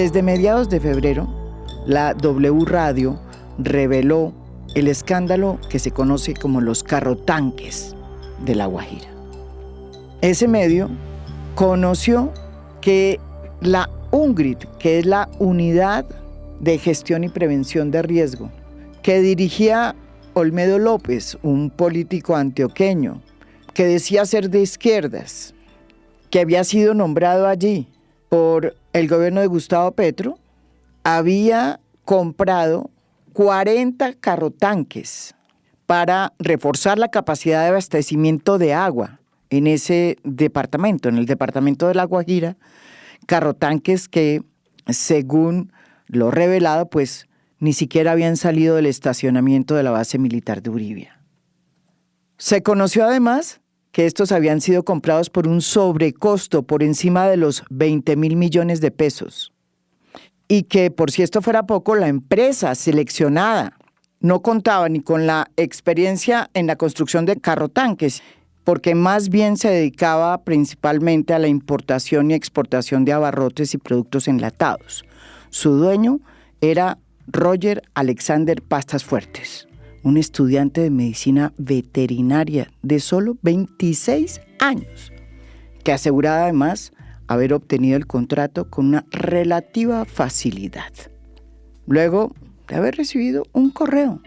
Desde mediados de febrero, la W Radio reveló el escándalo que se conoce como los carrotanques de La Guajira. Ese medio conoció que la UNGRID, que es la Unidad de Gestión y Prevención de Riesgo, que dirigía Olmedo López, un político antioqueño, que decía ser de izquierdas, que había sido nombrado allí por el gobierno de Gustavo Petro, había comprado 40 carrotanques para reforzar la capacidad de abastecimiento de agua en ese departamento, en el departamento de La Guajira, carrotanques que, según lo revelado, pues ni siquiera habían salido del estacionamiento de la base militar de Uribia. Se conoció además que estos habían sido comprados por un sobrecosto por encima de los 20.000 millones de pesos y que, por si esto fuera poco, la empresa seleccionada no contaba ni con la experiencia en la construcción de carrotanques, porque más bien se dedicaba principalmente a la importación y exportación de abarrotes y productos enlatados. Su dueño era Roger Alexander Pastas Fuertes, un estudiante de medicina veterinaria de solo 26 años, que aseguraba además haber obtenido el contrato con una relativa facilidad. Luego de haber recibido un correo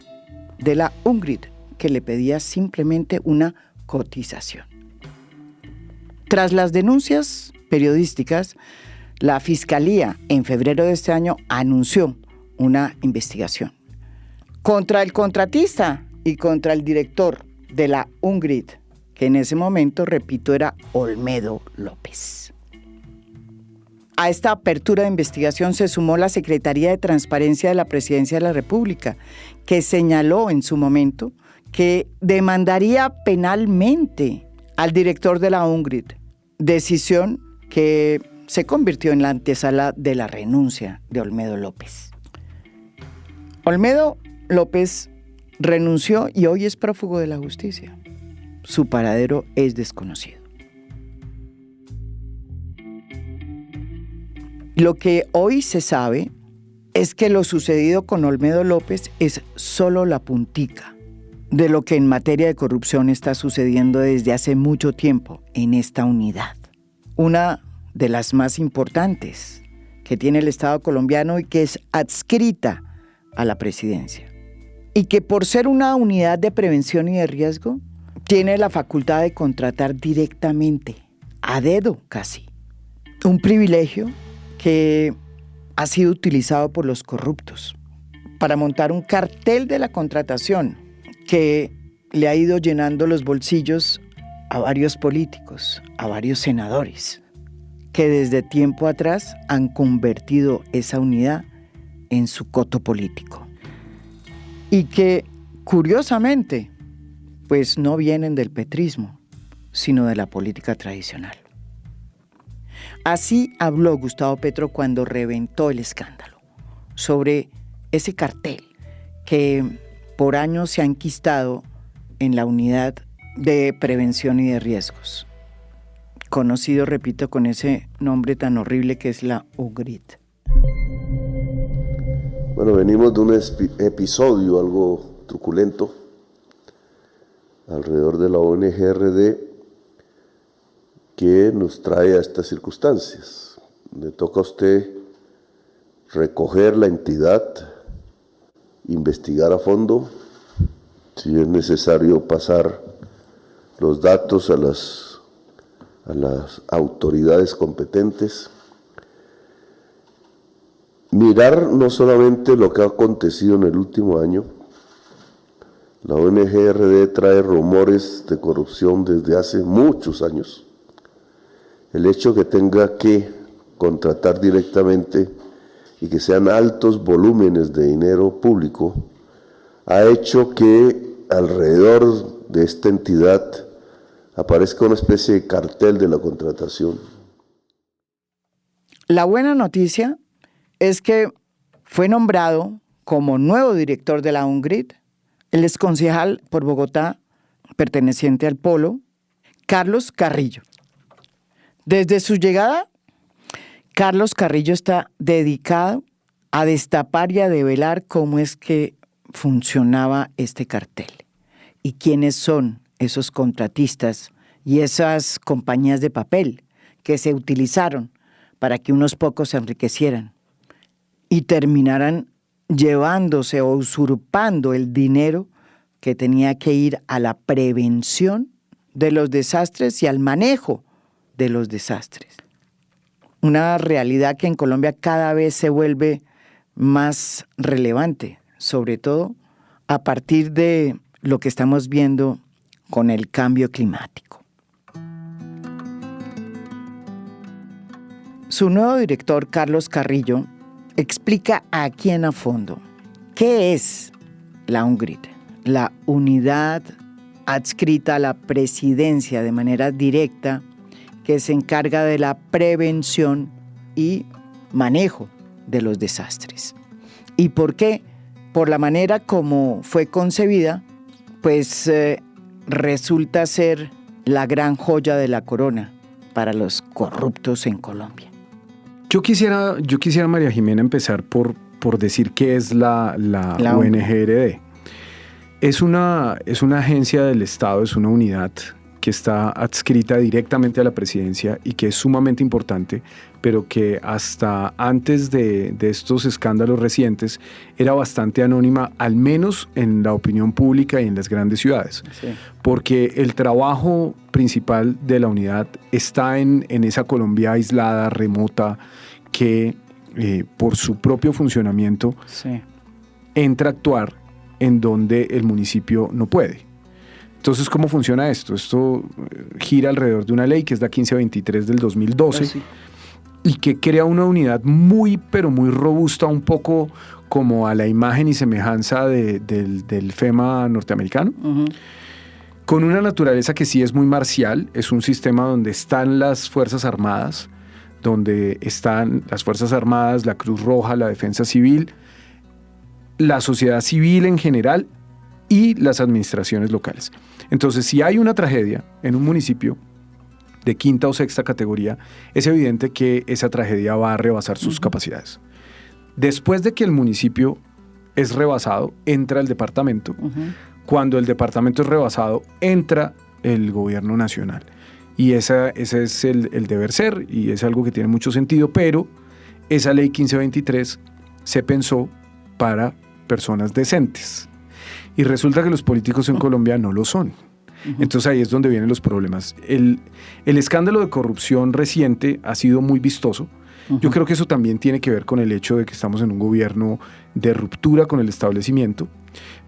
de la UNGRID que le pedía simplemente una cotización. Tras las denuncias periodísticas, la Fiscalía en febrero de este año anunció una investigación contra el contratista y contra el director de la UNGRID, que en ese momento, repito, era Olmedo López. A esta apertura de investigación se sumó la Secretaría de Transparencia de la Presidencia de la República, que señaló en su momento que demandaría penalmente al director de la UNGRID, decisión que se convirtió en la antesala de la renuncia de Olmedo López. Olmedo López renunció y hoy es prófugo de la justicia. Su paradero es desconocido. Lo que hoy se sabe es que lo sucedido con Olmedo López es solo la puntica de lo que en materia de corrupción está sucediendo desde hace mucho tiempo en esta unidad. Una de las más importantes que tiene el Estado colombiano y que es adscrita a la presidencia. Y que por ser una unidad de prevención y de riesgo, tiene la facultad de contratar directamente, a dedo casi. Un privilegio que ha sido utilizado por los corruptos para montar un cartel de la contratación que le ha ido llenando los bolsillos a varios políticos, a varios senadores, que desde tiempo atrás han convertido esa unidad en su coto político. Y que, curiosamente, pues no vienen del petrismo, sino de la política tradicional. Así habló Gustavo Petro cuando reventó el escándalo sobre ese cartel que por años se ha enquistado en la unidad de prevención y de riesgos, conocido, repito, con ese nombre tan horrible que es la UNGRID. Bueno, venimos de un episodio algo truculento alrededor de la ONG-RD que nos trae a estas circunstancias. Le toca a usted recoger la entidad, investigar a fondo, si es necesario pasar los datos a las autoridades competentes, mirar no solamente lo que ha acontecido en el último año. La ONG-RD trae rumores de corrupción desde hace muchos años. El hecho que tenga que contratar directamente y que sean altos volúmenes de dinero público ha hecho que alrededor de esta entidad aparezca una especie de cartel de la contratación. La buena noticia es que fue nombrado como nuevo director de la UNGRID el exconcejal por Bogotá, perteneciente al Polo, Carlos Carrillo. Desde su llegada, Carlos Carrillo está dedicado a destapar y a develar cómo es que funcionaba este cartel y quiénes son esos contratistas y esas compañías de papel que se utilizaron para que unos pocos se enriquecieran y terminaran llevándose o usurpando el dinero que tenía que ir a la prevención de los desastres y al manejo de los desastres. Una realidad que en Colombia cada vez se vuelve más relevante, sobre todo a partir de lo que estamos viendo con el cambio climático. Su nuevo director, Carlos Carrillo, explica aquí a fondo qué es la UNGRID, la unidad adscrita a la presidencia de manera directa que se encarga de la prevención y manejo de los desastres. ¿Y por qué? Por la manera como fue concebida, pues resulta ser la gran joya de la corona para los corruptos en Colombia. Yo quisiera, María Jimena, empezar por decir qué es la UNGRD. Es una agencia del Estado, es una unidad que está adscrita directamente a la presidencia y que es sumamente importante, pero que hasta antes de estos escándalos recientes era bastante anónima, al menos en la opinión pública y en las grandes ciudades. Sí. Porque el trabajo principal de la unidad está en esa Colombia aislada, remota, que por su propio funcionamiento entra a actuar en donde el municipio no puede. Entonces, ¿cómo funciona esto? Esto gira alrededor de una ley que es la 1523 del 2012 y que crea una unidad muy, pero muy robusta, un poco como a la imagen y semejanza del FEMA norteamericano, con una naturaleza que sí es muy marcial. Es un sistema donde están las Fuerzas Armadas, donde están las Fuerzas Armadas, la Cruz Roja, la Defensa Civil, la sociedad civil en general y las administraciones locales. Entonces, si hay una tragedia en un municipio de quinta o sexta categoría, es evidente que esa tragedia va a rebasar sus capacidades. Después de que el municipio es rebasado, entra el departamento. Cuando el departamento es rebasado, entra el gobierno nacional. Y ese es el deber ser, y es algo que tiene mucho sentido, pero esa ley 1523 se pensó para personas decentes. Y resulta que los políticos en Colombia no lo son. Entonces ahí es donde vienen los problemas. El escándalo de corrupción reciente ha sido muy vistoso. Yo creo que eso también tiene que ver con el hecho de que estamos en un gobierno de ruptura con el establecimiento,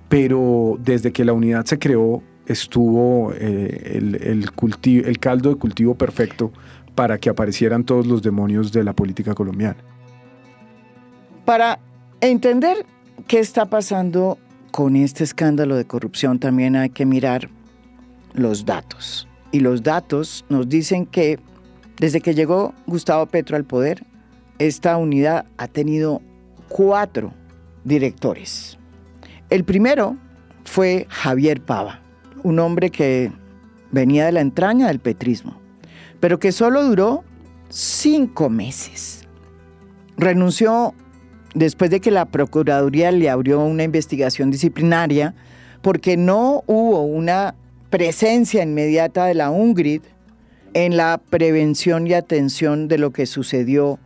pero desde que la unidad se creó estuvo el caldo de cultivo perfecto para que aparecieran todos los demonios de la política colombiana. Para entender qué está pasando con este escándalo de corrupción, también hay que mirar los datos. Y los datos nos dicen que desde que llegó Gustavo Petro al poder, esta unidad ha tenido 4 directores. El primero fue Javier Pava, un hombre que venía de la entraña del petrismo, pero que solo duró 5 meses. Renunció después de que la Procuraduría le abrió una investigación disciplinaria porque no hubo una presencia inmediata de la UNGRID en la prevención y atención de lo que sucedió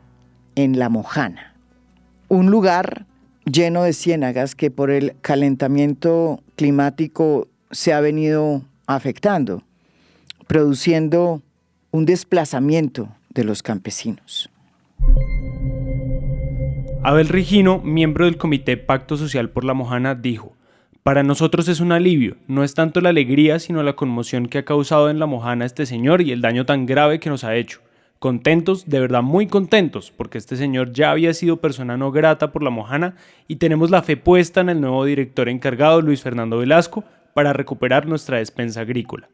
en La Mojana, un lugar lleno de ciénagas que por el calentamiento climático se ha venido afectando, produciendo un desplazamiento de los campesinos. Abel Regino, miembro del Comité Pacto Social por La Mojana, dijo: "Para nosotros es un alivio, no es tanto la alegría, sino la conmoción que ha causado en La Mojana este señor y el daño tan grave que nos ha hecho. Contentos, de verdad muy contentos, porque este señor ya había sido persona no grata por La Mojana y tenemos la fe puesta en el nuevo director encargado, Luis Fernando Velasco, para recuperar nuestra despensa agrícola".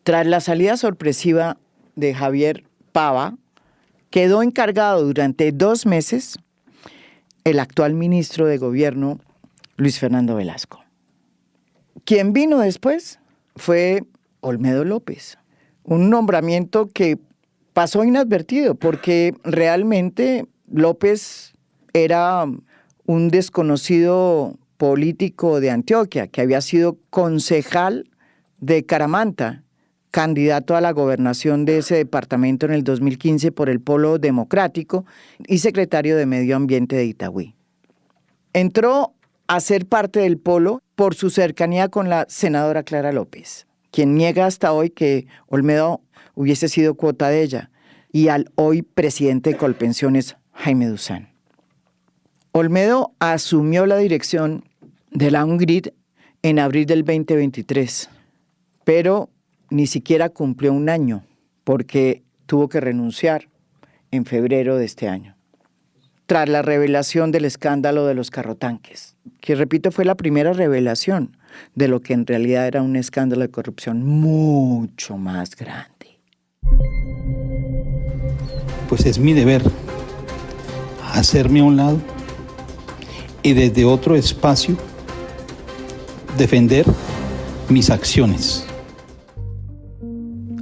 Tras la salida sorpresiva de Javier Pava, quedó encargado durante 2 meses el actual ministro de Gobierno, Luis Fernando Velasco. Quien vino después fue Olmedo López, un nombramiento que pasó inadvertido porque realmente López era un desconocido político de Antioquia que había sido concejal de Caramanta, candidato a la gobernación de ese departamento en el 2015 por el Polo Democrático y secretario de Medio Ambiente de Itagüí. Entró a ser parte del Polo por su cercanía con la senadora Clara López, quien niega hasta hoy que Olmedo hubiese sido cuota de ella, y al hoy presidente de Colpensiones, Jaime Duzán. Olmedo asumió la dirección de la UNGRID en abril del 2023, pero ni siquiera cumplió un año porque tuvo que renunciar en febrero de este año, tras la revelación del escándalo de los carrotanques, que repito fue la primera revelación de lo que en realidad era un escándalo de corrupción mucho más grande. Pues es mi deber hacerme a un lado y desde otro espacio defender mis acciones.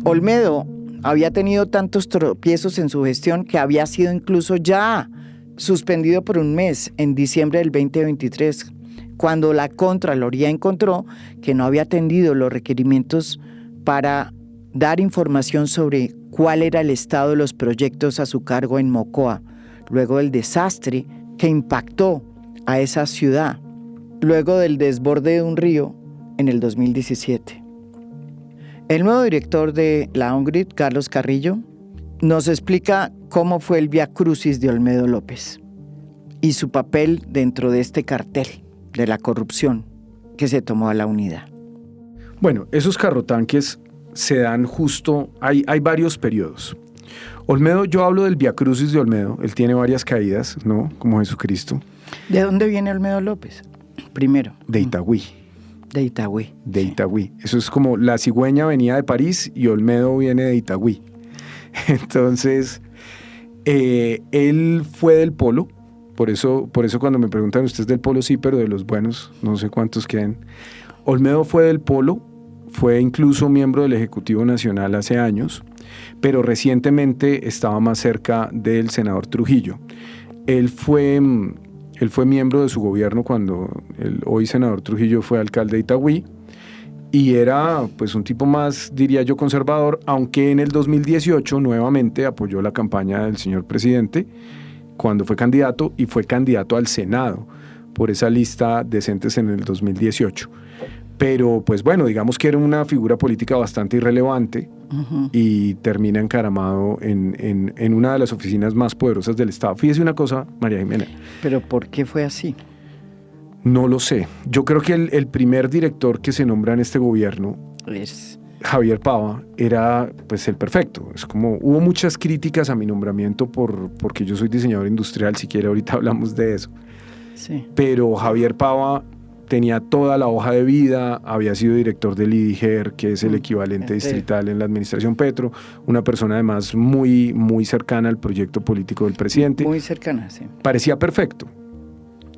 Olmedo había tenido tantos tropiezos en su gestión que había sido incluso ya suspendido por un mes en diciembre del 2023, cuando la Contraloría encontró que no había atendido los requerimientos para dar información sobre cuál era el estado de los proyectos a su cargo en Mocoa, luego del desastre que impactó a esa ciudad, luego del desborde de un río en el 2017. El nuevo director de la UNGRID, Carlos Carrillo, nos explica cómo fue el viacrucis de Olmedo López y su papel dentro de este cartel de la corrupción que se tomó a la unidad. Bueno, esos carrotanques se dan justo, hay varios periodos. Olmedo, yo hablo del viacrucis de Olmedo, él tiene varias caídas, ¿no? Como Jesucristo. ¿De dónde viene Olmedo López? Primero. De Itagüí. De Itagüí. De Itagüí. Eso es como la cigüeña venía de París y Olmedo viene de Itagüí. Entonces, él fue del Polo, por eso cuando me preguntan ustedes del Polo, sí, pero de los buenos, no sé cuántos queden. Olmedo fue del Polo, fue incluso miembro del Ejecutivo Nacional hace años, pero recientemente estaba más cerca del senador Trujillo. Él fue miembro de su gobierno cuando el hoy senador Trujillo fue alcalde de Itagüí y era pues un tipo más, diría yo, conservador, aunque en el 2018 nuevamente apoyó la campaña del señor presidente cuando fue candidato y fue candidato al Senado por esa lista Decentes en el 2018. Pero pues bueno, digamos que era una figura política bastante irrelevante y termina encaramado en una de las oficinas más poderosas del Estado. Fíjese una cosa, María Jimena. ¿Pero por qué fue así? No lo sé. Yo creo que el primer director que se nombra en este gobierno, Javier Pava, era pues el perfecto. Es como, hubo muchas críticas a mi nombramiento porque yo soy diseñador industrial, si quiere ahorita hablamos de eso. Sí. Pero Javier Pava tenía toda la hoja de vida, había sido director del IDIGER, que es el equivalente distrital en la administración Petro, una persona además muy, muy cercana al proyecto político del presidente. Muy cercana, sí. Parecía perfecto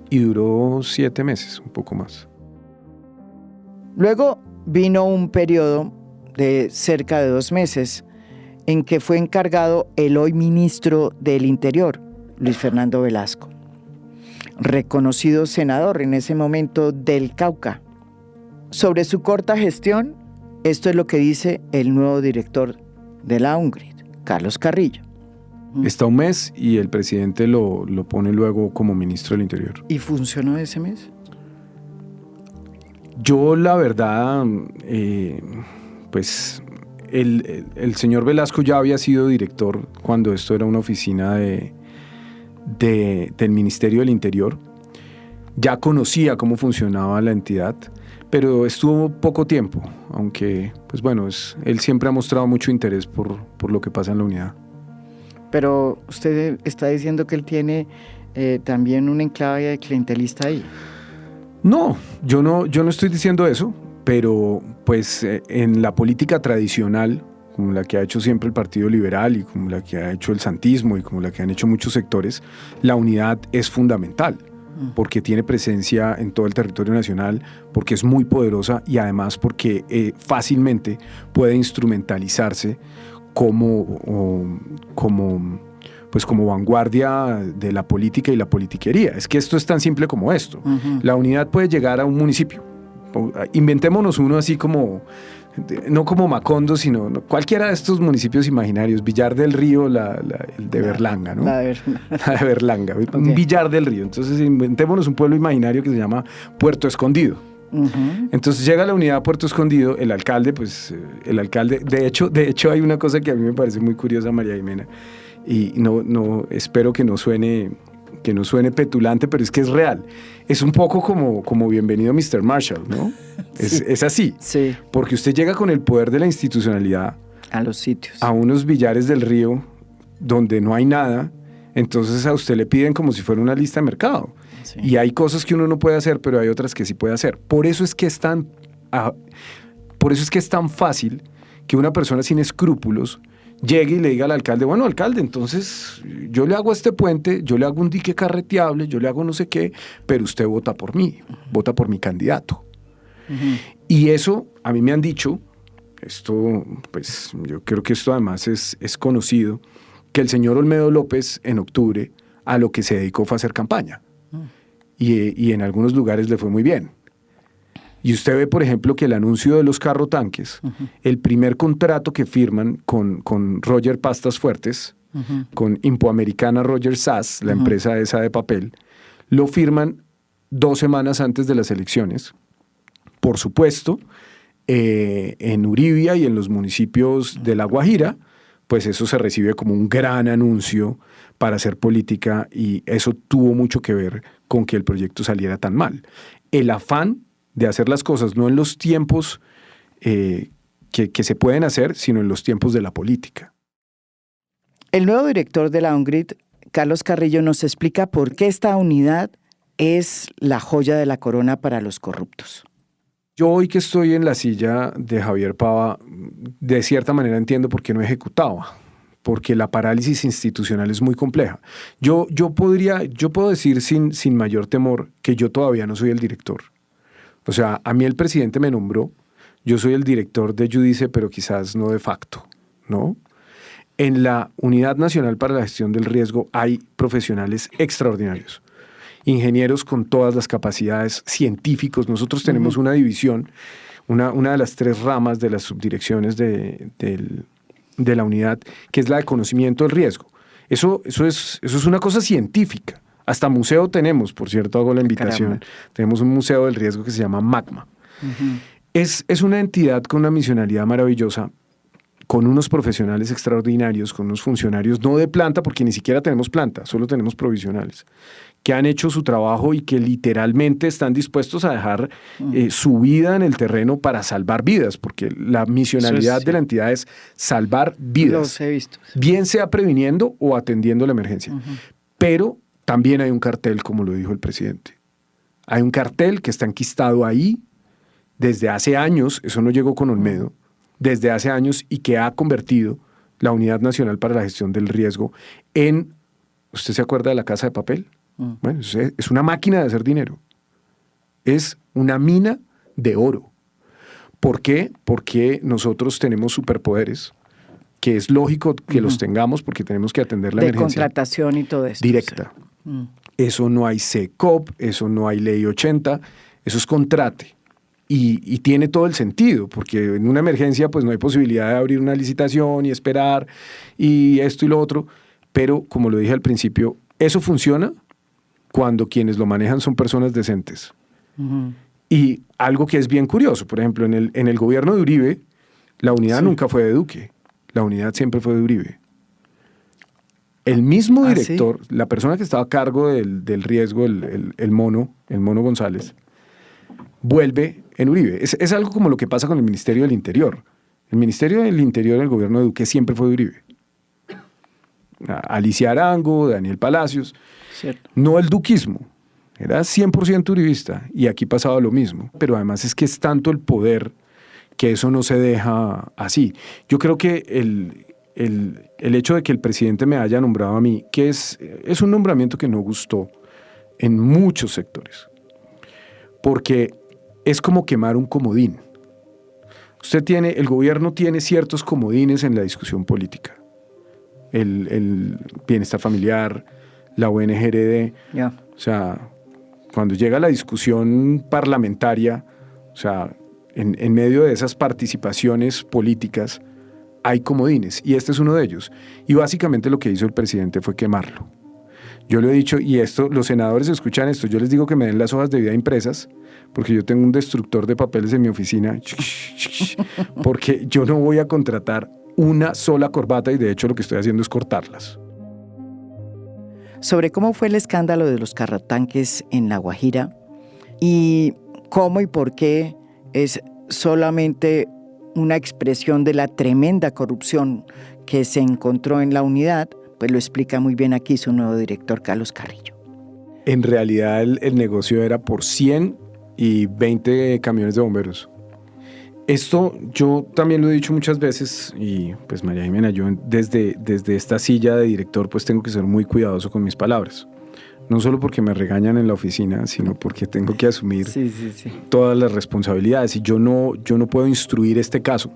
y duró 7 meses, un poco más. Luego vino un periodo de cerca de 2 meses en que fue encargado el hoy ministro del Interior, Luis Fernando Velasco, reconocido senador en ese momento del Cauca. Sobre su corta gestión, esto es lo que dice el nuevo director de la UNGRID, Carlos Carrillo. Está 1 mes y el presidente lo pone luego como ministro del Interior. ¿Y funcionó ese mes? Yo la verdad, pues el señor Velasco ya había sido director cuando esto era una oficina del Ministerio del Interior. Ya conocía cómo funcionaba la entidad, pero estuvo poco tiempo, aunque pues bueno, él siempre ha mostrado mucho interés por lo que pasa en la unidad. Pero usted está diciendo que él tiene también un enclave clientelista ahí. No, yo no estoy diciendo eso, pero pues en la política tradicional, como la que ha hecho siempre el Partido Liberal y como la que ha hecho el santismo y como la que han hecho muchos sectores, la unidad es fundamental porque tiene presencia en todo el territorio nacional, porque es muy poderosa y además porque fácilmente puede instrumentalizarse como vanguardia de la política y la politiquería. Es que esto es tan simple como esto. La unidad puede llegar a un municipio. Inventémonos uno así como, no como Macondo, sino cualquiera de estos municipios imaginarios, Villar del Río, el de Berlanga, ¿no? La de Berlanga, okay. Un Villar del Río. Entonces inventémonos un pueblo imaginario que se llama Puerto Escondido. Entonces llega la unidad a Puerto Escondido, el alcalde, de hecho hay una cosa que a mí me parece muy curiosa, María Jimena, y no espero que no suene petulante, pero es que es real. Es un poco como bienvenido Mr. Marshall, ¿no? Sí. Es así. Sí. Porque usted llega con el poder de la institucionalidad a los sitios, a unos Villares del Río donde no hay nada, entonces a usted le piden como si fuera una lista de mercado. Sí. Y hay cosas que uno no puede hacer, pero hay otras que sí puede hacer. Por eso es que es tan fácil que una persona sin escrúpulos llegue y le diga al alcalde, bueno, alcalde, entonces yo le hago este puente, yo le hago un dique carreteable, yo le hago no sé qué, pero usted vota por mí, vota por mi candidato. Y eso, a mí me han dicho, esto, pues yo creo que esto además es conocido, que el señor Olmedo López en octubre a lo que se dedicó fue a hacer campaña. Y en algunos lugares le fue muy bien. Y usted ve, por ejemplo, que el anuncio de los carrotanques, el primer contrato que firman con Roger Pastas Fuertes, con Impoamericana Roger Sass, la empresa esa de papel, lo firman 2 semanas antes de las elecciones. Por supuesto, en Uribia y en los municipios de La Guajira, pues eso se recibe como un gran anuncio para hacer política, y eso tuvo mucho que ver con que el proyecto saliera tan mal. El afán de hacer las cosas no en los tiempos que se pueden hacer, sino en los tiempos de la política. El nuevo director de la UNGRID, Carlos Carrillo, nos explica por qué esta unidad es la joya de la corona para los corruptos. Yo hoy que estoy en la silla de Javier Pava, de cierta manera entiendo por qué no ejecutaba, porque la parálisis institucional es muy compleja. Yo puedo decir sin mayor temor que yo todavía no soy el director. O sea, a mí el presidente me nombró, yo soy el director de Judice, pero quizás no de facto, ¿no? En la Unidad Nacional para la Gestión del Riesgo hay profesionales extraordinarios, ingenieros con todas las capacidades, científicos. Nosotros tenemos una división, una de las 3 ramas de las subdirecciones de la unidad, que es la de conocimiento del riesgo. Eso es una cosa científica. Hasta museo tenemos, por cierto, hago la invitación. Caramba. Tenemos un museo del riesgo que se llama MACMA. Es una entidad con una misionalidad maravillosa, con unos profesionales extraordinarios, con unos funcionarios no de planta, porque ni siquiera tenemos planta, solo tenemos provisionales, que han hecho su trabajo y que literalmente están dispuestos a dejar su vida en el terreno para salvar vidas, porque la misionalidad de la entidad es salvar vidas. Los he visto. Bien sea previniendo o atendiendo la emergencia. Pero también hay un cartel, como lo dijo el presidente. Hay un cartel que está enquistado ahí desde hace años, eso no llegó con Olmedo, desde hace años, y que ha convertido la Unidad Nacional para la Gestión del Riesgo en, ¿usted se acuerda de la Casa de Papel? Bueno, es una máquina de hacer dinero. Es una mina de oro. ¿Por qué? Porque nosotros tenemos superpoderes, que es lógico que los tengamos porque tenemos que atender la emergencia. De contratación y todo esto. Directa. Eso no hay CECOP, eso no hay Ley 80, eso es contrate. Y tiene todo el sentido, porque en una emergencia pues no hay posibilidad de abrir una licitación y esperar y esto y lo otro, pero como lo dije al principio, eso funciona cuando quienes lo manejan son personas decentes. Y algo que es bien curioso, por ejemplo, en el gobierno de Uribe, la unidad nunca fue de Duque, la unidad siempre fue de Uribe. El mismo director, la persona que estaba a cargo del riesgo, el mono González, vuelve en Uribe. Es algo como lo que pasa con el Ministerio del Interior. El Ministerio del Interior del gobierno de Duque siempre fue de Uribe. Alicia Arango, Daniel Palacios. Cierto. No el duquismo, era 100% uribista, y aquí pasaba lo mismo. Pero además es que es tanto el poder que eso no se deja así. Yo creo que el hecho de que el presidente me haya nombrado a mí, que es un nombramiento que no gustó en muchos sectores, porque es como quemar un comodín. el gobierno tiene ciertos comodines en la discusión política. El bienestar familiar, la ONGRD. Yeah. O sea, cuando llega la discusión parlamentaria, o sea, en medio de esas participaciones políticas hay comodines, y este es uno de ellos. Y básicamente lo que hizo el presidente fue quemarlo. Yo lo he dicho, y esto, los senadores escuchan esto, yo les digo que me den las hojas de vida impresas, porque yo tengo un destructor de papeles en mi oficina, porque yo no voy a contratar una sola corbata, y de hecho lo que estoy haciendo es cortarlas. Sobre cómo fue el escándalo de los carrotanques en La Guajira y cómo y por qué es solamente una expresión de la tremenda corrupción que se encontró en la unidad, pues lo explica muy bien aquí su nuevo director, Carlos Carrillo. En realidad el negocio era por 100 y 20 camiones de bomberos. Esto yo también lo he dicho muchas veces, y pues María Jimena, yo desde esta silla de director pues tengo que ser muy cuidadoso con mis palabras. No solo porque me regañan en la oficina, sino porque tengo que asumir todas las responsabilidades, y yo no puedo instruir este caso.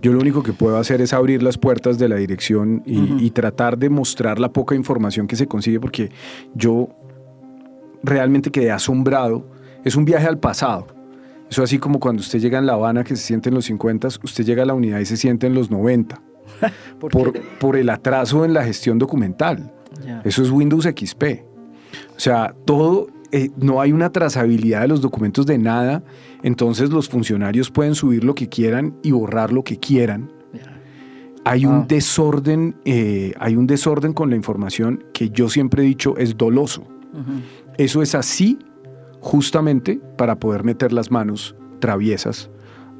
Yo lo único que puedo hacer es abrir las puertas de la dirección y tratar de mostrar la poca información que se consigue, porque yo realmente quedé asombrado. Es un viaje al pasado. Eso así como cuando usted llega en La Habana, que se siente en los 50, usted llega a la unidad y se siente en los 90. por el atraso en la gestión documental. Yeah. Eso es Windows XP. O sea, todo, no hay una trazabilidad de los documentos de nada, entonces los funcionarios pueden subir lo que quieran y borrar lo que quieran. Yeah. Hay un desorden con la información que yo siempre he dicho es doloso. Eso es así justamente para poder meter las manos traviesas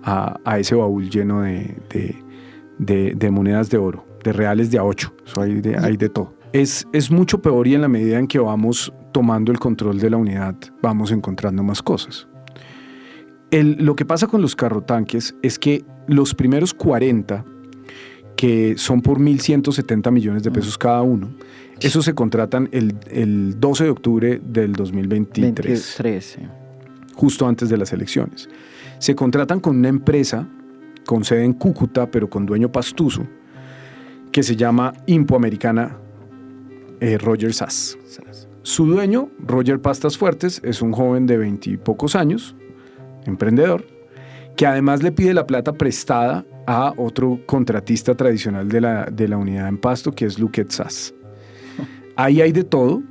a ese baúl lleno de monedas de oro, de reales de A8. Eso hay de todo. Es mucho peor, y en la medida en que vamos tomando el control de la unidad, vamos encontrando más cosas. Lo que pasa con los carrotanques es que los primeros 40, que son por 1.170 millones de pesos cada uno, esos se contratan el 12 de octubre del 2023, 23, justo antes de las elecciones. Se contratan con una empresa con sede en Cúcuta, pero con dueño pastuso, que se llama Impoamericana Roger Sass. Su dueño, Roger Pastas Fuertes, es un joven de 20 y pocos años, emprendedor, que además le pide la plata prestada a otro contratista tradicional de la unidad en Pasto, que es Luquet Sass. Ahí hay de todo.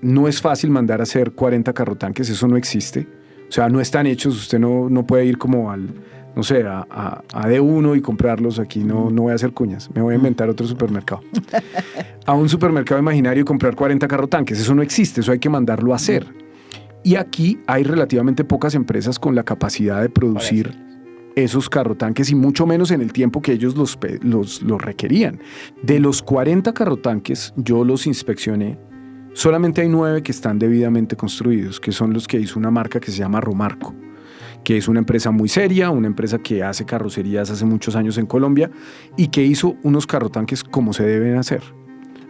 No es fácil mandar a hacer 40 carrotanques, eso no existe. O sea, no están hechos, usted no puede ir como a D1 y comprarlos. Aquí no voy a hacer cuñas, me voy a inventar otro supermercado. A un supermercado imaginario y comprar 40 carrotanques, eso no existe, eso hay que mandarlo a hacer. Y aquí hay relativamente pocas empresas con la capacidad de producir esos carrotanques, y mucho menos en el tiempo que ellos los requerían. De los 40 carrotanques, yo los inspeccioné, solamente hay 9 que están debidamente construidos, que son los que hizo una marca que se llama Romarco, que es una empresa muy seria, una empresa que hace carrocerías hace muchos años en Colombia y que hizo unos carrotanques como se deben hacer.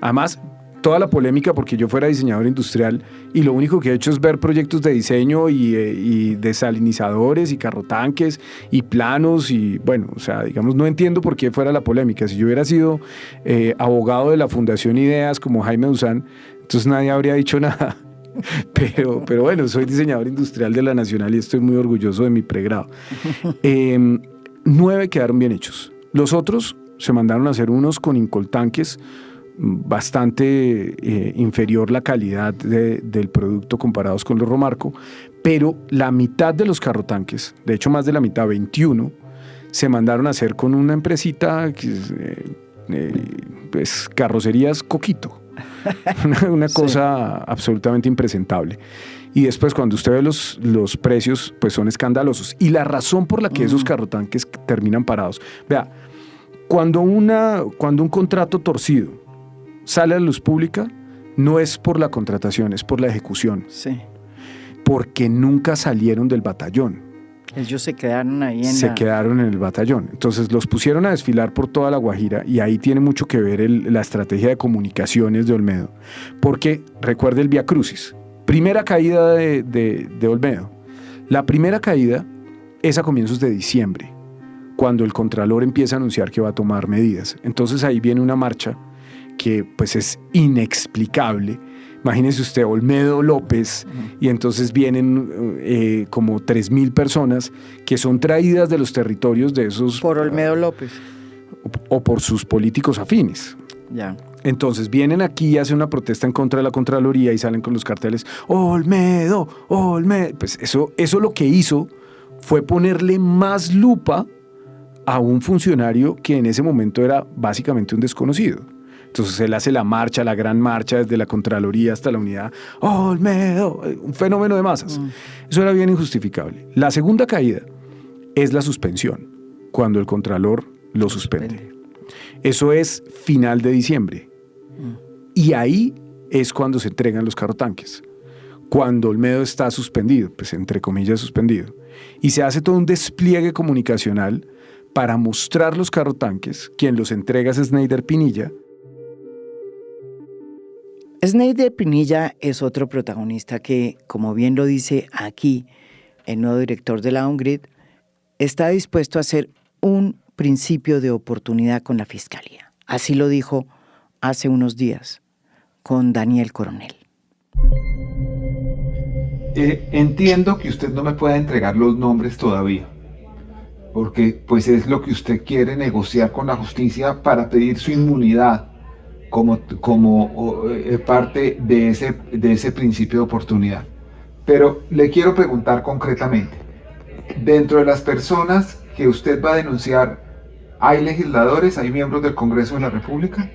Además, toda la polémica porque yo fuera diseñador industrial y lo único que he hecho es ver proyectos de diseño y desalinizadores y carrotanques y planos, y bueno, o sea, digamos, no entiendo por qué fuera la polémica. Si yo hubiera sido abogado de la Fundación Ideas como Jaime Duzán, entonces nadie habría dicho nada. Pero bueno, soy diseñador industrial de la Nacional y estoy muy orgulloso de mi pregrado. 9 quedaron bien hechos. Los otros se mandaron a hacer unos con incoltanques bastante inferior la calidad del producto comparados con los Romarco, pero la mitad de los carrotanques, de hecho más de la mitad, 21, se mandaron a hacer con una empresita pues carrocerías Coquito. Una cosa absolutamente impresentable. Y después cuando usted ve los precios, pues son escandalosos. Y la razón por la que esos carrotanques terminan parados, vea, cuando un contrato torcido sale a luz pública, no es por la contratación, es por la ejecución. Sí. Porque nunca salieron del batallón. Ellos se quedaron ahí quedaron en el batallón. Entonces los pusieron a desfilar por toda La Guajira, y ahí tiene mucho que ver la estrategia de comunicaciones de Olmedo. Porque recuerde el Vía Crucis. Primera caída de Olmedo. La primera caída es a comienzos de diciembre, cuando el Contralor empieza a anunciar que va a tomar medidas. Entonces ahí viene una marcha que pues es inexplicable. Imagínese usted, Olmedo López, y entonces vienen como 3.000 personas que son traídas de los territorios de esos... Por Olmedo López. O por sus políticos afines. Ya. Entonces vienen aquí y hacen una protesta en contra de la Contraloría y salen con los carteles, Olmedo, Olmedo. Pues eso lo que hizo fue ponerle más lupa a un funcionario que en ese momento era básicamente un desconocido. Entonces él hace la marcha, la gran marcha desde la Contraloría hasta la unidad, Olmedo, un fenómeno de masas. Eso era bien injustificable. La segunda caída es la suspensión, cuando el Contralor lo suspende. Eso es final de diciembre. Y ahí es cuando se entregan los carrotanques. Cuando Olmedo está suspendido, pues entre comillas suspendido. Y se hace todo un despliegue comunicacional para mostrar los carrotanques. Quien los entrega es Sneider Pinilla. Sneider Pinilla es otro protagonista que, como bien lo dice aquí el nuevo director de la UNGRID, está dispuesto a hacer un principio de oportunidad con la Fiscalía. Así lo dijo hace unos días con Daniel Coronel. Entiendo que usted no me pueda entregar los nombres todavía, porque pues es lo que usted quiere negociar con la justicia para pedir su inmunidad como parte de ese principio de oportunidad. Pero le quiero preguntar concretamente, dentro de las personas que usted va a denunciar, ¿hay legisladores, hay miembros del Congreso de la República?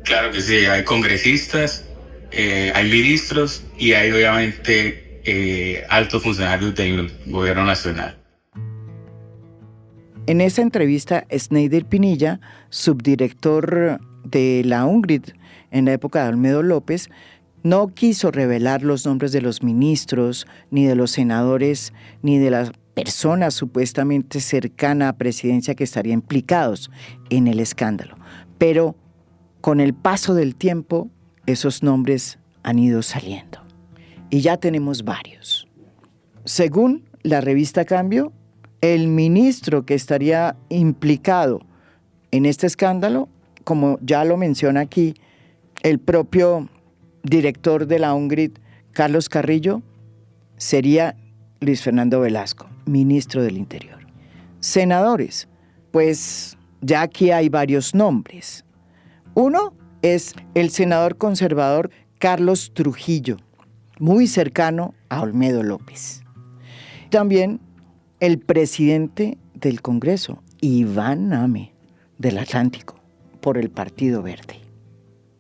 Claro que sí, hay congresistas, hay ministros y hay obviamente altos funcionarios del gobierno nacional. En esa entrevista, Sneider Pinilla, subdirector de la UNGRID en la época de Olmedo López, no quiso revelar los nombres de los ministros, ni de los senadores, ni de las personas supuestamente cercanas a presidencia que estarían implicados en el escándalo. Pero con el paso del tiempo, esos nombres han ido saliendo. Y ya tenemos varios. Según la revista Cambio, el ministro que estaría implicado en este escándalo, como ya lo menciona aquí el propio director de la UNGRID, Carlos Carrillo, sería Luis Fernando Velasco, ministro del Interior. Senadores, pues ya aquí hay varios nombres. Uno es el senador conservador Carlos Trujillo, muy cercano a Olmedo López. También el presidente del Congreso, Iván Name, del Atlántico, por el Partido Verde.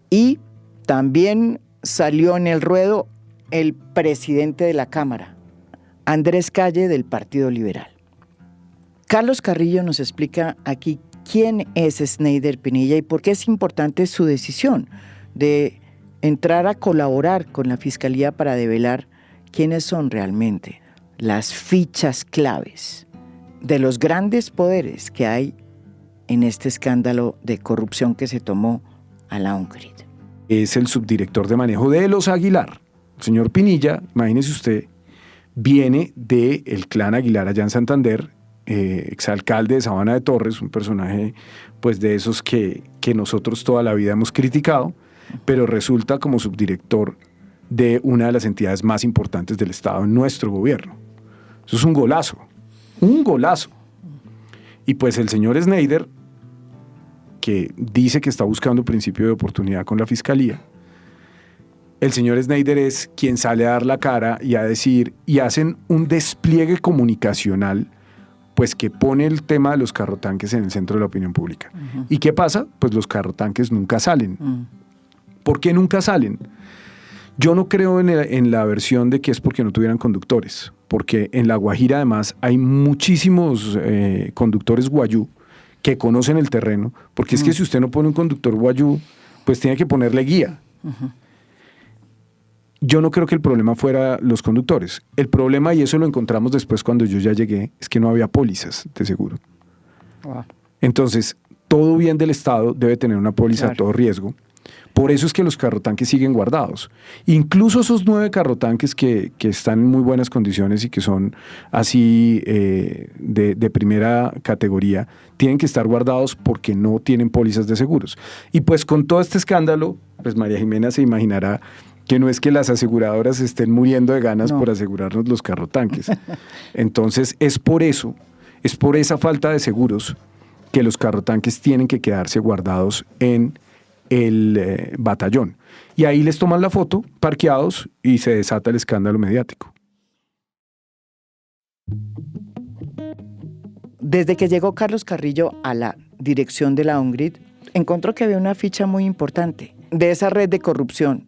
Y también salió en el ruedo el presidente de la Cámara, Andrés Calle, del Partido Liberal. Carlos Carrillo nos explica aquí quién es Sneider Pinilla y por qué es importante su decisión de entrar a colaborar con la Fiscalía para develar quiénes son realmente las fichas claves de los grandes poderes que hay en este escándalo de corrupción que se tomó a la UNGRID. Es el subdirector de manejo de los Aguilar. El señor Pinilla, imagínese usted, viene del clan Aguilar allá en Santander, exalcalde de Sabana de Torres, un personaje pues de esos que nosotros toda la vida hemos criticado, pero resulta como subdirector de una de las entidades más importantes del Estado en nuestro gobierno. Eso es un golazo, un golazo. Y pues el señor Sneider, que dice que está buscando principio de oportunidad con la Fiscalía, el señor Sneider es quien sale a dar la cara y a decir, y hacen un despliegue comunicacional pues que pone el tema de los carrotanques en el centro de la opinión pública. Uh-huh. ¿Y qué pasa? Pues los carrotanques nunca salen. Uh-huh. ¿Por qué nunca salen? Yo no creo en la versión de que es porque no tuvieran conductores, porque en La Guajira además hay muchísimos conductores guayú que conocen el terreno, porque es que si usted no pone un conductor guayú, pues tiene que ponerle guía. Uh-huh. Yo no creo que el problema fuera los conductores. El problema, y eso lo encontramos después cuando yo ya llegué, es que no había pólizas de seguro. Wow. Entonces, todo bien del Estado debe tener una póliza a todo riesgo. Por eso es que los carrotanques siguen guardados. Incluso esos 9 carrotanques que están en muy buenas condiciones y que son así de primera categoría, tienen que estar guardados porque no tienen pólizas de seguros. Y pues con todo este escándalo, pues María Jimena se imaginará que no es que las aseguradoras estén muriendo de ganas por asegurarnos los carrotanques. Entonces es por esa falta de seguros que los carrotanques tienen que quedarse guardados en el batallón. Y ahí les toman la foto, parqueados, y se desata el escándalo mediático. Desde que llegó Carlos Carrillo a la dirección de la UNGRID, encontró que había una ficha muy importante de esa red de corrupción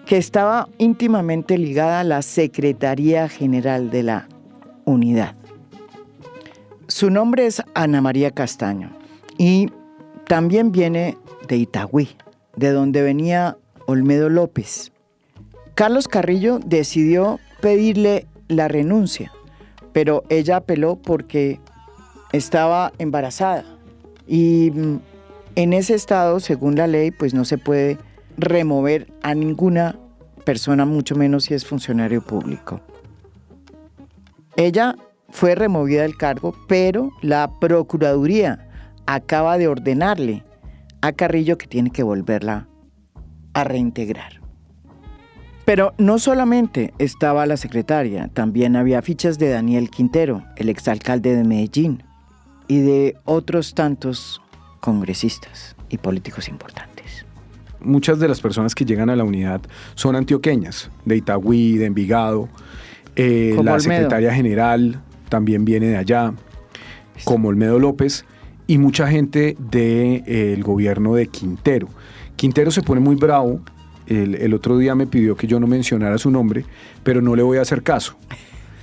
que estaba íntimamente ligada a la Secretaría General de la Unidad. Su nombre es Ana María Castaño y también viene de Itagüí, de donde venía Olmedo López. Carlos Carrillo decidió pedirle la renuncia, pero ella apeló porque estaba embarazada y en ese estado, según la ley, pues no se puede remover a ninguna persona, mucho menos si es funcionario público. Ella fue removida del cargo, pero la Procuraduría acaba de ordenarle a Carrillo que tiene que volverla a reintegrar. Pero no solamente estaba la secretaria, también había fichas de Daniel Quintero, el exalcalde de Medellín, y de otros tantos congresistas y políticos importantes. Muchas de las personas que llegan a la unidad son antioqueñas, de Itagüí, de Envigado. La Olmedo. secretaria general también viene de allá, como Olmedo López, y mucha gente del gobierno de Quintero. Quintero se pone muy bravo. El otro día me pidió que yo no mencionara su nombre, pero no le voy a hacer caso.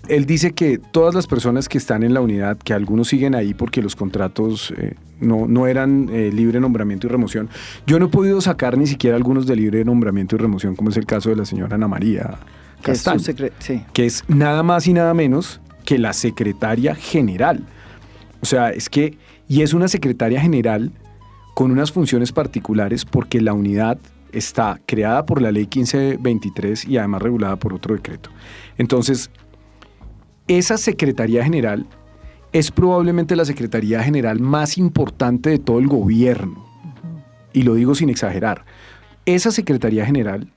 Él dice que todas las personas que están en la unidad, que algunos siguen ahí porque los contratos no eran libre nombramiento y remoción. Yo no he podido sacar ni siquiera algunos de libre nombramiento y remoción, como es el caso de la señora Ana María Castaño, que es nada más y nada menos que la secretaria general. O sea, y es una secretaria general con unas funciones particulares porque la unidad está creada por la ley 1523 y además regulada por otro decreto. Entonces, esa Secretaría General es probablemente la Secretaría General más importante de todo el gobierno. Y lo digo sin exagerar. Esa Secretaría General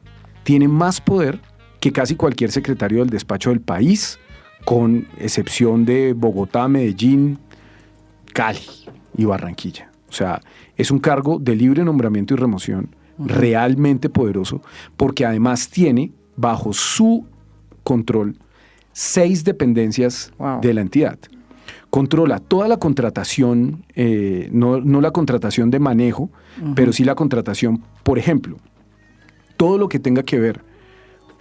tiene más poder que casi cualquier secretario del despacho del país, con excepción de Bogotá, Medellín, Cali y Barranquilla. O sea, es un cargo de libre nombramiento y remoción realmente poderoso, porque además tiene bajo su control 6 dependencias de la entidad. Controla toda la contratación, no la contratación de manejo, pero sí la contratación, por ejemplo, todo lo que tenga que ver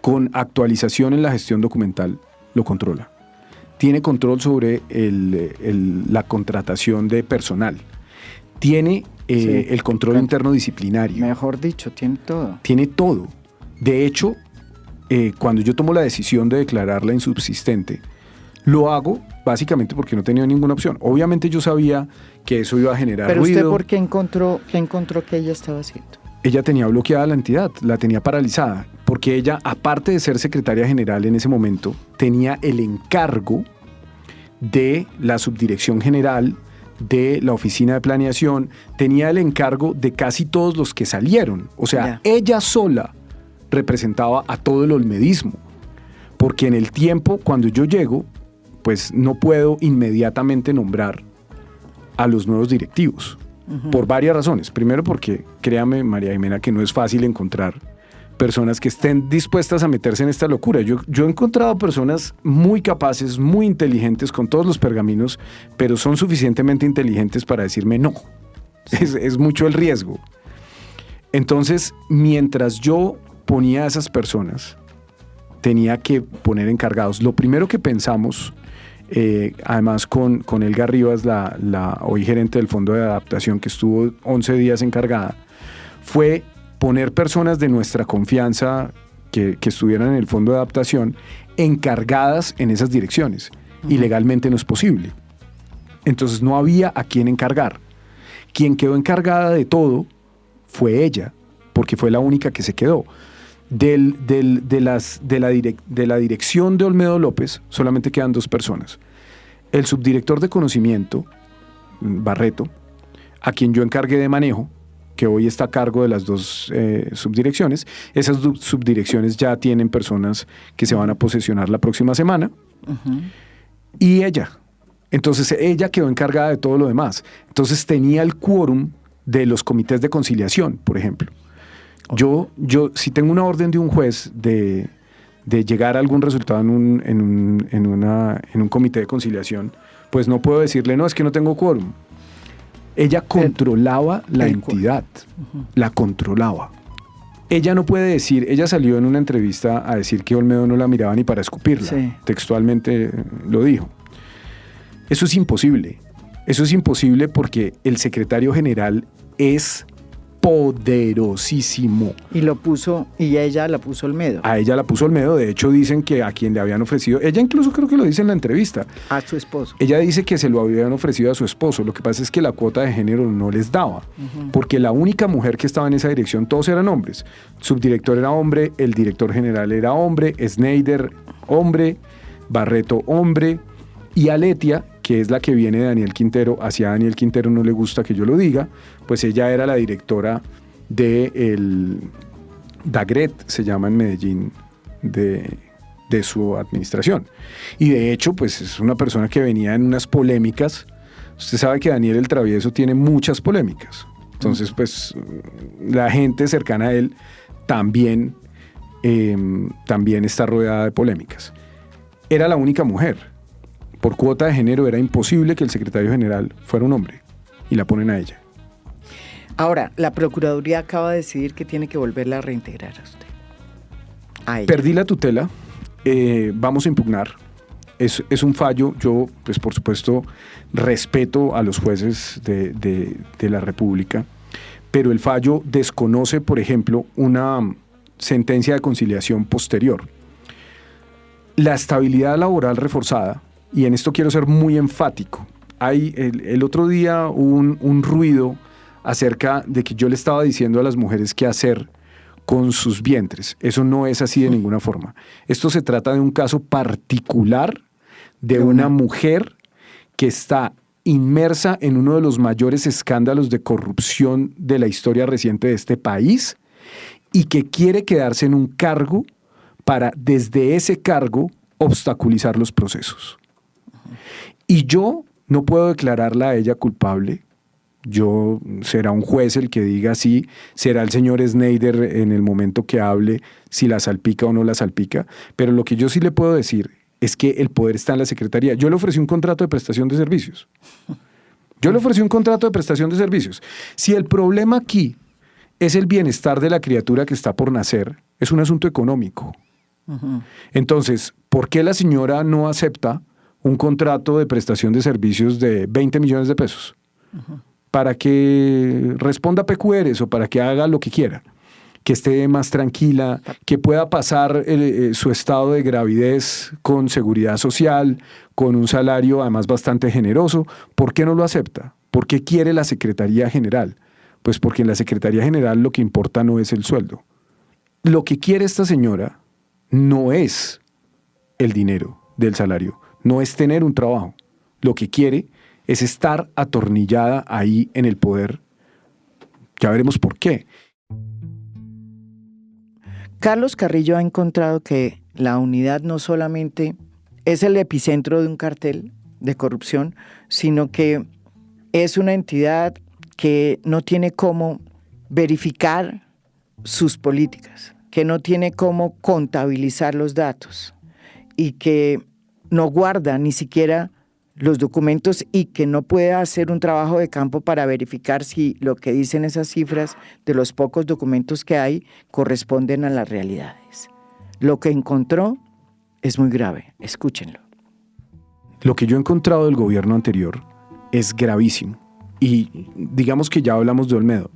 con actualización en la gestión documental, lo controla. Tiene control sobre la contratación de personal. Tiene el control interno disciplinario. Mejor dicho, tiene todo. Tiene todo. De hecho, cuando yo tomo la decisión de declararla insubsistente, lo hago básicamente porque no tenía ninguna opción. Obviamente yo sabía que eso iba a generar ruido. ¿Pero usted por qué encontró que ella estaba haciendo? Ella tenía bloqueada la entidad, la tenía paralizada, porque ella, aparte de ser secretaria general en ese momento, tenía el encargo de la subdirección general, de la oficina de planeación, tenía el encargo de casi todos los que salieron. O sea, ella sola representaba a todo el olmedismo, porque en el tiempo, cuando yo llego, pues no puedo inmediatamente nombrar a los nuevos directivos, por varias razones. Primero porque, créame María Jimena, que no es fácil encontrar personas que estén dispuestas a meterse en esta locura. Yo he encontrado personas muy capaces, muy inteligentes, con todos los pergaminos, pero son suficientemente inteligentes para decirme no. Es mucho el riesgo. Entonces, mientras yo ponía a esas personas, tenía que poner encargados. Lo primero que pensamos, además con Elga Rivas, la hoy gerente del Fondo de Adaptación, que estuvo 11 días encargada, fue poner personas de nuestra confianza que estuvieran en el Fondo de Adaptación encargadas en esas direcciones. Y legalmente no es posible. Entonces no había a quién encargar. Quien quedó encargada de todo fue ella, porque fue la única que se quedó. De la dirección de Olmedo López solamente quedan 2 personas. El subdirector de conocimiento, Barreto, a quien yo encargué de manejo, que hoy está a cargo de las 2 subdirecciones. Esas subdirecciones ya tienen personas que se van a posesionar la próxima semana. Uh-huh. Y ella. Entonces ella quedó encargada de todo lo demás. Entonces tenía el quórum de los comités de conciliación, por ejemplo. Yo si tengo una orden de un juez de llegar a algún resultado en un comité de conciliación, pues no puedo decirle, no, es que no tengo quórum. Ella controlaba la entidad, la controlaba. Ella no puede decir, ella salió en una entrevista a decir que Olmedo no la miraba ni para escupirla, sí. Textualmente lo dijo. Eso es imposible porque el secretario general es poderosísimo. Y ella la puso Olmedo. A ella la puso Olmedo. De hecho, dicen que a quien le habían ofrecido, ella incluso creo que lo dice en la entrevista. A su esposo. Ella dice que se lo habían ofrecido a su esposo. Lo que pasa es que la cuota de género no les daba. Uh-huh. Porque la única mujer que estaba en esa dirección, todos eran hombres. El subdirector era hombre, el director general era hombre, Schneider, hombre, Barreto, hombre, y Aletia, que es la que viene de Daniel Quintero, hacia Daniel Quintero no le gusta que yo lo diga, pues ella era la directora de Dagret, se llama en Medellín, de su administración. Y de hecho, pues es una persona que venía en unas polémicas. Usted sabe que Daniel el Travieso tiene muchas polémicas. Entonces, pues la gente cercana a él también está rodeada de polémicas. Era la única mujer. Por cuota de género era imposible que el secretario general fuera un hombre, y la ponen a ella. Ahora, la Procuraduría acaba de decidir que tiene que volverla a reintegrar a usted. A ella. Perdí la tutela, vamos a impugnar. Es un fallo. Yo, pues por supuesto, respeto a los jueces de la República, pero el fallo desconoce, por ejemplo, una sentencia de conciliación posterior. La estabilidad laboral reforzada, y en esto quiero ser muy enfático. El otro día hubo un ruido acerca de que yo le estaba diciendo a las mujeres qué hacer con sus vientres. Eso no es así de ninguna forma. Esto se trata de un caso particular de una mujer que está inmersa en uno de los mayores escándalos de corrupción de la historia reciente de este país y que quiere quedarse en un cargo para, desde ese cargo, obstaculizar los procesos. Y yo no puedo declararla a ella culpable. Será un juez el que diga sí, será el señor Schneider en el momento que hable si la salpica o no la salpica, pero lo que yo sí le puedo decir es que el poder está en la Secretaría. Yo le ofrecí un contrato de prestación de servicios. Si el problema aquí es el bienestar de la criatura que está por nacer, es un asunto económico. Uh-huh. Entonces, ¿por qué la señora no acepta un contrato de prestación de servicios de 20 millones de pesos? Uh-huh. Para que responda PQRs o para que haga lo que quiera, que esté más tranquila, que pueda pasar su estado de gravidez con seguridad social, con un salario además bastante generoso. ¿Por qué no lo acepta? ¿Por qué quiere la Secretaría General? Pues porque en la Secretaría General lo que importa no es el sueldo. Lo que quiere esta señora no es el dinero del salario, no es tener un trabajo. Lo que quiere es estar atornillada ahí en el poder. Ya veremos por qué. Carlos Carrillo ha encontrado que la unidad no solamente es el epicentro de un cartel de corrupción, sino que es una entidad que no tiene cómo verificar sus políticas, que no tiene cómo contabilizar los datos y que no guarda ni siquiera los documentos y que no puede hacer un trabajo de campo para verificar si lo que dicen esas cifras de los pocos documentos que hay corresponden a las realidades. Lo que encontró es muy grave. Escúchenlo. Lo que yo he encontrado del gobierno anterior es gravísimo. Y digamos que ya hablamos de Olmedo.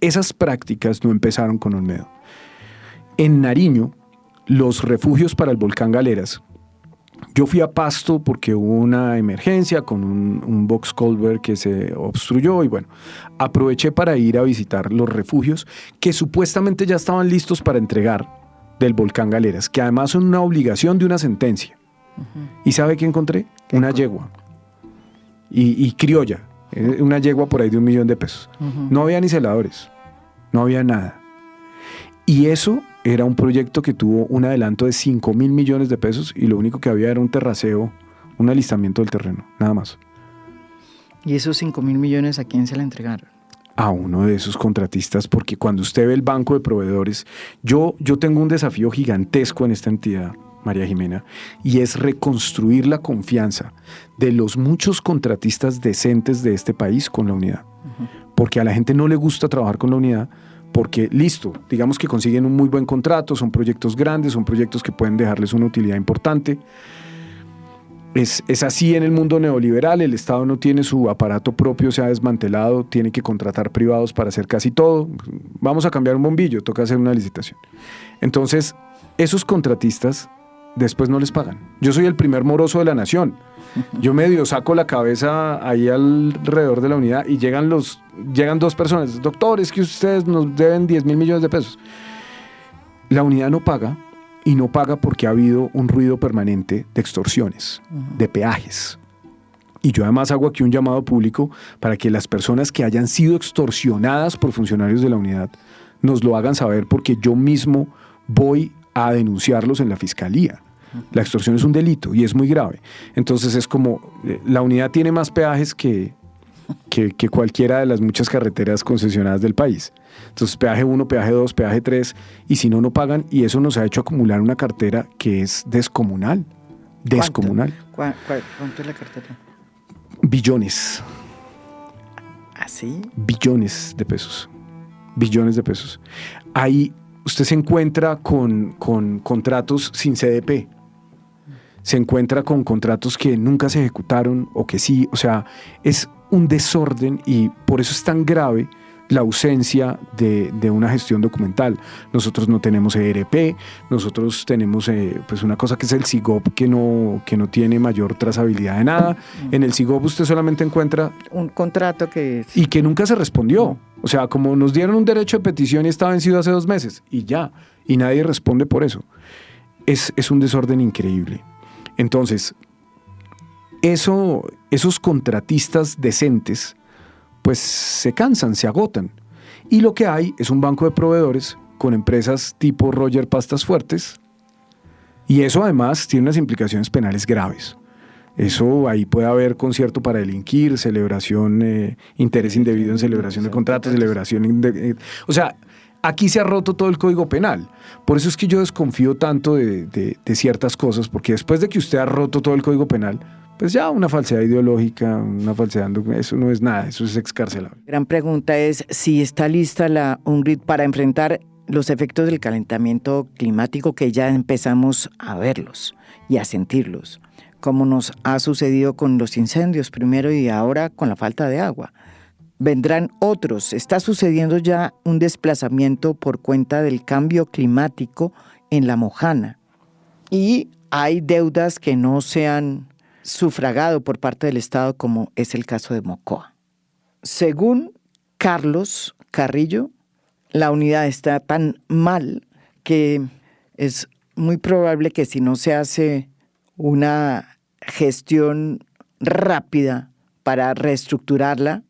Esas prácticas no empezaron con Olmedo. En Nariño, los refugios para el volcán Galeras Yo fui a Pasto porque hubo una emergencia con un box culvert que se obstruyó y bueno, aproveché para ir a visitar los refugios que supuestamente ya estaban listos para entregar del volcán Galeras, que además son una obligación de una sentencia. ¿Y sabe qué encontré? Una yegua. Y criolla, una yegua por ahí de $1 millón. No había ni celadores, no había nada. Y eso era un proyecto que tuvo un adelanto de $5.000 millones y lo único que había era un terraceo, un alistamiento del terreno, nada más. ¿Y esos 5.000 millones a quién se le entregaron? A uno de esos contratistas, porque cuando usted ve el banco de proveedores, yo tengo un desafío gigantesco en esta entidad, María Jimena, y es reconstruir la confianza de los muchos contratistas decentes de este país con la unidad. Porque a la gente no le gusta trabajar con la unidad, porque listo, digamos que consiguen un muy buen contrato, son proyectos grandes, son proyectos que pueden dejarles una utilidad importante. Es así en el mundo neoliberal, el Estado no tiene su aparato propio, se ha desmantelado, tiene que contratar privados para hacer casi todo. Vamos a cambiar un bombillo, toca hacer una licitación. Entonces, esos contratistas después no les pagan. Yo soy el primer moroso de la nación. Yo medio saco la cabeza ahí alrededor de la unidad y llegan 2 personas. Doctor, es que ustedes nos deben $10.000 millones. La unidad no paga, y no paga porque ha habido un ruido permanente de extorsiones, de peajes. Y yo además hago aquí un llamado público para que las personas que hayan sido extorsionadas por funcionarios de la unidad nos lo hagan saber, porque yo mismo voy a denunciarlos en la fiscalía. La extorsión es un delito y es muy grave. Entonces es como, la unidad tiene más peajes que cualquiera de las muchas carreteras concesionadas del país. Entonces peaje 1, peaje 2, peaje 3, y si no pagan, y eso nos ha hecho acumular una cartera que es descomunal. Descomunal. ¿Cuánto es la cartera? Billones. ¿Así? Billones de pesos. Billones de pesos. Ahí usted se encuentra con contratos sin CDP. Se encuentra con contratos que nunca se ejecutaron o que sí. O sea, es un desorden, y por eso es tan grave la ausencia de una gestión documental. Nosotros no tenemos ERP, nosotros tenemos pues una cosa que es el SIGOP, que no tiene mayor trazabilidad de nada. En el SIGOP usted solamente encuentra un contrato y que nunca se respondió. O sea, como nos dieron un derecho de petición y está vencido hace 2 meses y ya, y nadie responde por eso. Es un desorden increíble. Entonces, esos contratistas decentes pues se cansan, se agotan. Y lo que hay es un banco de proveedores con empresas tipo Roger Pastas Fuertes, y eso además tiene unas implicaciones penales graves. Eso ahí puede haber concierto para delinquir, celebración, interés indebido en celebración de contratos, o sea, aquí se ha roto todo el Código Penal. Por eso es que yo desconfío tanto de ciertas cosas, porque después de que usted ha roto todo el Código Penal, pues ya una falsedad ideológica, una falsedad, eso no es nada, eso es excarcelable. Gran pregunta es si está lista la UNGRID para enfrentar los efectos del calentamiento climático, que ya empezamos a verlos y a sentirlos, como nos ha sucedido con los incendios primero y ahora con la falta de agua. Vendrán otros. Está sucediendo ya un desplazamiento por cuenta del cambio climático en La Mojana, y hay deudas que no se han sufragado por parte del Estado, como es el caso de Mocoa. Según Carlos Carrillo, la unidad está tan mal que es muy probable que si no se hace una gestión rápida para reestructurarla,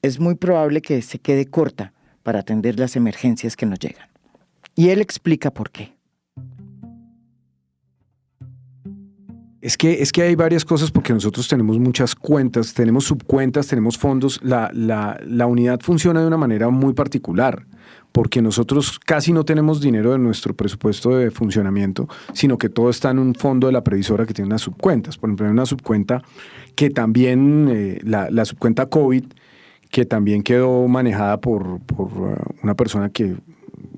es muy probable que se quede corta para atender las emergencias que nos llegan. Y él explica por qué. Es que hay varias cosas, porque nosotros tenemos muchas cuentas, tenemos subcuentas, tenemos fondos. La unidad funciona de una manera muy particular, porque nosotros casi no tenemos dinero de nuestro presupuesto de funcionamiento, sino que todo está en un fondo de la previsora que tiene unas subcuentas. Por ejemplo, hay una subcuenta que también, la subcuenta COVID, que también quedó manejada por una persona que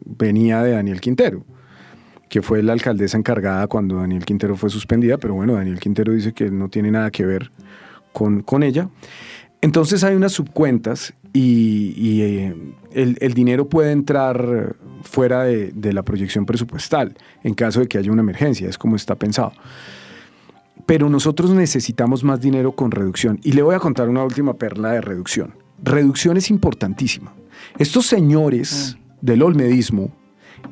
venía de Daniel Quintero, que fue la alcaldesa encargada cuando Daniel Quintero fue suspendida, pero bueno, Daniel Quintero dice que no tiene nada que ver con ella. Entonces hay unas subcuentas y el dinero puede entrar fuera de la proyección presupuestal en caso de que haya una emergencia, es como está pensado. pero nosotros necesitamos más dinero con reducción. Y le voy a contar una última perla de reducción. Reducción es importantísima. Estos señores del olmedismo,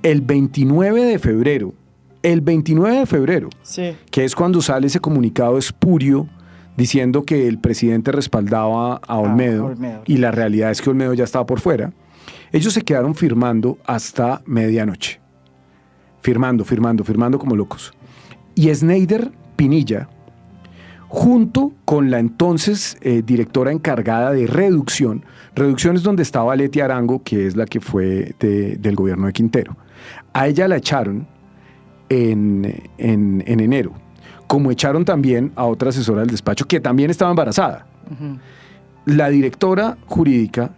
el 29 de febrero, Sí. que es cuando sale ese comunicado espurio diciendo que el presidente respaldaba a Olmedo, y la realidad es que Olmedo ya estaba por fuera, ellos se quedaron firmando hasta medianoche. Firmando como locos. Y Snyder Pinilla, junto con la entonces directora encargada de reducción es donde estaba Leti Arango, que es la que fue del gobierno de Quintero. A ella la echaron en enero, como echaron también a otra asesora del despacho que también estaba embarazada. Uh-huh. La directora jurídica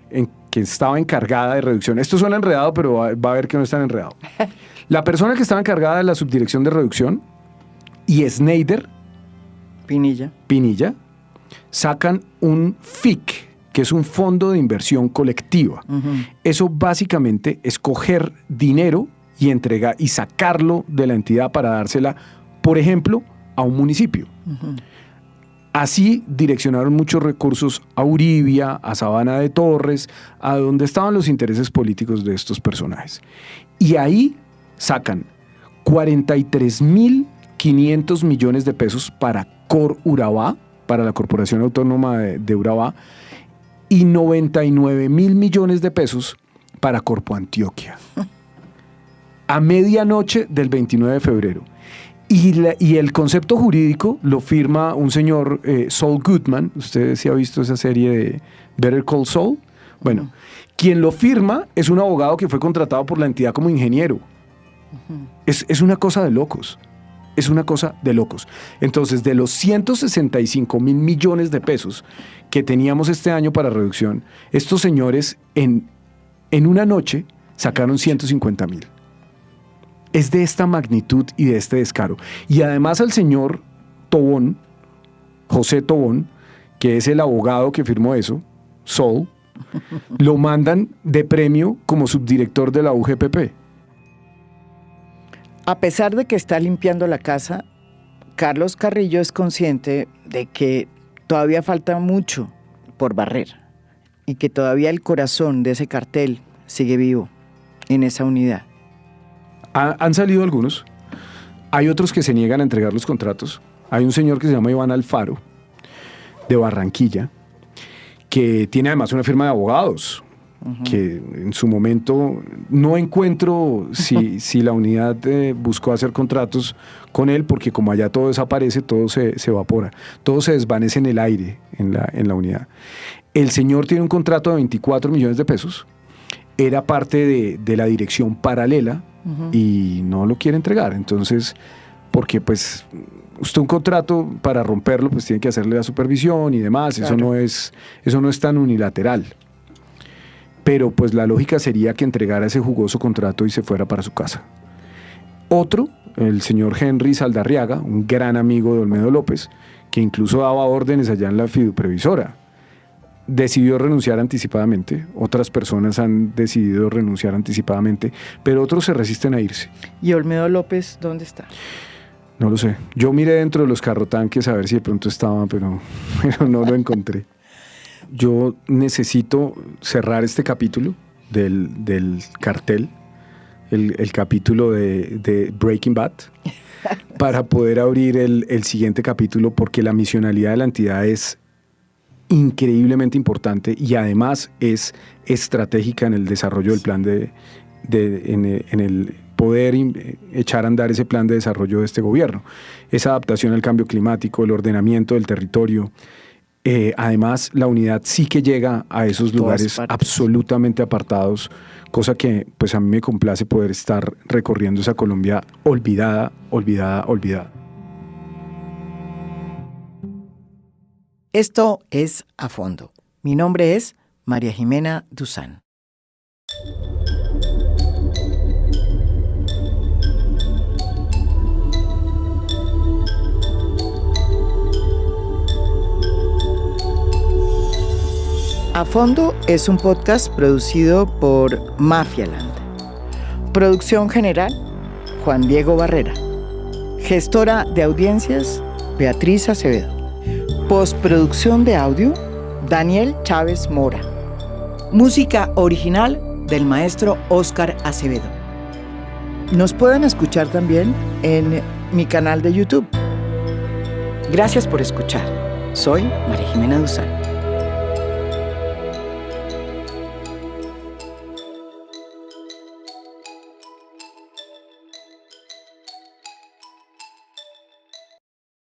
que estaba encargada de reducción, esto suena enredado, pero va a ver que no es tan enredado. La persona que estaba encargada de la subdirección de reducción y Snyder Pinilla sacan un FIC, que es un fondo de inversión colectiva. Uh-huh. Eso básicamente es coger dinero y entregar y sacarlo de la entidad para dársela, por ejemplo, a un municipio. Uh-huh. Así direccionaron muchos recursos a Uribia, a Sabana de Torres, a donde estaban los intereses políticos de estos personajes. Y ahí sacan 43.500 millones de pesos para Cor Urabá, para la Corporación Autónoma de Urabá, y 99.000 millones de pesos para Corpo Antioquia. A medianoche del 29 de febrero. Y el concepto jurídico lo firma un señor, Saul Goodman. Usted sí ha visto esa serie de Better Call Saul. Bueno, quien lo firma es un abogado que fue contratado por la entidad como ingeniero. Es una cosa de locos. Es una cosa de locos. Entonces, de los 165.000 millones de pesos que teníamos este año para reducción, estos señores en una noche sacaron 150.000. Es de esta magnitud y de este descaro. Y además al señor Tobón, José Tobón, que es el abogado que firmó eso, Saul, lo mandan de premio como subdirector de la UGPP. A pesar de que está limpiando la casa, Carlos Carrillo es consciente de que todavía falta mucho por barrer y que todavía el corazón de ese cartel sigue vivo en esa unidad. Han salido algunos. Hay otros que se niegan a entregar los contratos. Hay un señor que se llama Iván Alfaro, de Barranquilla, que tiene además una firma de abogados, que en su momento no encuentro si la unidad buscó hacer contratos con él, porque como allá todo desaparece, todo se evapora, todo se desvanece en el aire en la unidad. El señor tiene un contrato de 24 millones de pesos, era parte de la dirección paralela, y no lo quiere entregar. Entonces, porque pues usted un contrato para romperlo pues tiene que hacerle la supervisión y demás. Claro. Eso no es tan unilateral. Pero pues la lógica sería que entregara ese jugoso contrato y se fuera para su casa. Otro, el señor Henry Saldarriaga, un gran amigo de Olmedo López, que incluso daba órdenes allá en la fiduprevisora, decidió renunciar anticipadamente. Otras personas han decidido renunciar anticipadamente, pero otros se resisten a irse. ¿Y Olmedo López dónde está? No lo sé. Yo miré dentro de los carrotanques a ver si de pronto estaba, pero no lo encontré. Yo necesito cerrar este capítulo del cartel, el capítulo de Breaking Bad, para poder abrir el siguiente capítulo, porque la misionalidad de la entidad es increíblemente importante y además es estratégica en el desarrollo del plan en el poder echar a andar ese plan de desarrollo de este gobierno. Esa adaptación al cambio climático, el ordenamiento del territorio. Además, la unidad sí que llega a esos lugares absolutamente apartados, cosa que pues a mí me complace poder estar recorriendo esa Colombia olvidada. Esto es A Fondo. Mi nombre es María Jimena Duzán. A Fondo es un podcast producido por Mafialand. Producción general, Juan Diego Barrera. Gestora de audiencias, Beatriz Acevedo. Postproducción de audio, Daniel Chávez Mora. Música original del maestro Óscar Acevedo. Nos pueden escuchar también en mi canal de YouTube. Gracias por escuchar. Soy María Jimena Duzán.